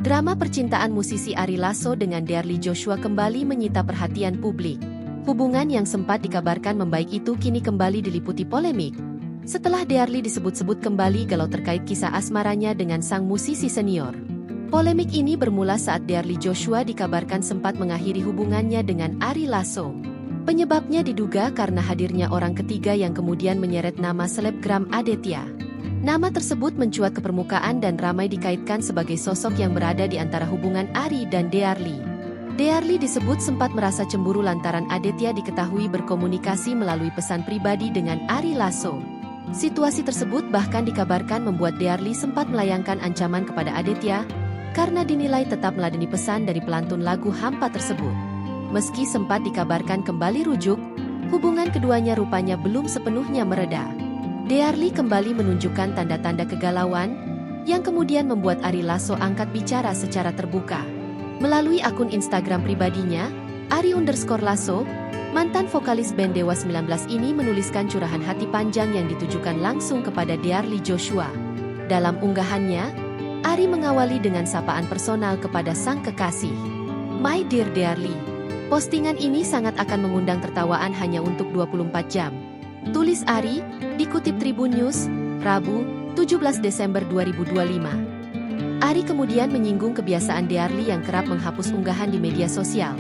Drama percintaan musisi Ari Lasso dengan Dearly Joshua kembali menyita perhatian publik. Hubungan yang sempat dikabarkan membaik itu kini kembali diliputi polemik. Setelah Dearly disebut-sebut kembali galau terkait kisah asmaranya dengan sang musisi senior. Polemik ini bermula saat Dearly Joshua dikabarkan sempat mengakhiri hubungannya dengan Ari Lasso. Penyebabnya diduga karena hadirnya orang ketiga yang kemudian menyeret nama selebgram Aditya. Nama tersebut mencuat ke permukaan dan ramai dikaitkan sebagai sosok yang berada di antara hubungan Ari dan Dearly. Dearly disebut sempat merasa cemburu lantaran Aditya diketahui berkomunikasi melalui pesan pribadi dengan Ari Lasso. Situasi tersebut bahkan dikabarkan membuat Dearly sempat melayangkan ancaman kepada Aditya karena dinilai tetap meladeni pesan dari pelantun lagu Hampa tersebut. Meski sempat dikabarkan kembali rujuk, hubungan keduanya rupanya belum sepenuhnya mereda. Dearly kembali menunjukkan tanda-tanda kegalauan, yang kemudian membuat Ari Lasso angkat bicara secara terbuka. Melalui akun Instagram pribadinya, Ari_Lasso, mantan vokalis band Dewa 19 ini menuliskan curahan hati panjang yang ditujukan langsung kepada Dearly Joshua. Dalam unggahannya, Ari mengawali dengan sapaan personal kepada sang kekasih. My dear Dearly, postingan ini sangat akan mengundang tertawaan hanya untuk 24 jam. Tulis Ari, dikutip Tribun News, Rabu, 17 Desember 2025. Ari kemudian menyinggung kebiasaan Dearly yang kerap menghapus unggahan di media sosial.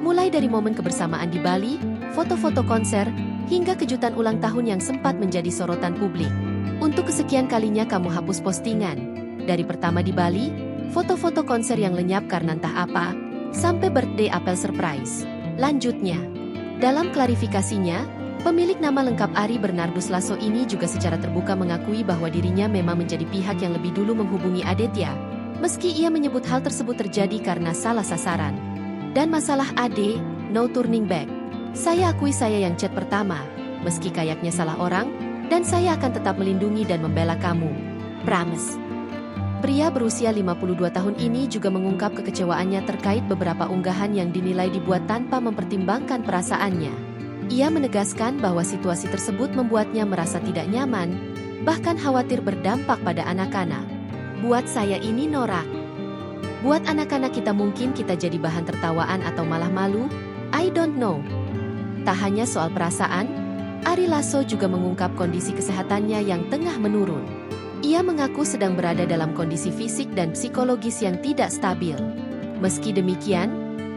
Mulai dari momen kebersamaan di Bali, foto-foto konser, hingga kejutan ulang tahun yang sempat menjadi sorotan publik. Untuk kesekian kalinya kamu hapus postingan. Dari pertama di Bali, foto-foto konser yang lenyap karena entah apa, sampai birthday apel surprise. Lanjutnya, dalam klarifikasinya, pemilik nama lengkap Ari Bernardus Lasso ini juga secara terbuka mengakui bahwa dirinya memang menjadi pihak yang lebih dulu menghubungi Aditya, meski ia menyebut hal tersebut terjadi karena salah sasaran. Dan masalah Ade, no turning back. Saya akui saya yang chat pertama, meski kayaknya salah orang, dan saya akan tetap melindungi dan membela kamu. Promise. Pria berusia 52 tahun ini juga mengungkap kekecewaannya terkait beberapa unggahan yang dinilai dibuat tanpa mempertimbangkan perasaannya. Ia menegaskan bahwa situasi tersebut membuatnya merasa tidak nyaman, bahkan khawatir berdampak pada anak-anak. Buat saya ini norak. Buat anak-anak kita mungkin kita jadi bahan tertawaan atau malah malu, I don't know. Tak hanya soal perasaan, Ari Lasso juga mengungkap kondisi kesehatannya yang tengah menurun. Ia mengaku sedang berada dalam kondisi fisik dan psikologis yang tidak stabil. Meski demikian,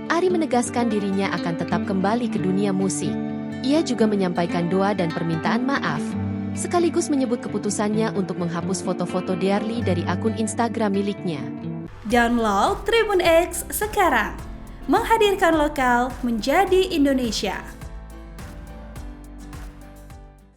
Ari menegaskan dirinya akan tetap kembali ke dunia musik. Ia juga menyampaikan doa dan permintaan maaf, sekaligus menyebut keputusannya untuk menghapus foto-foto Dearly dari akun Instagram miliknya. Download Tribun X sekarang, menghadirkan lokal menjadi Indonesia.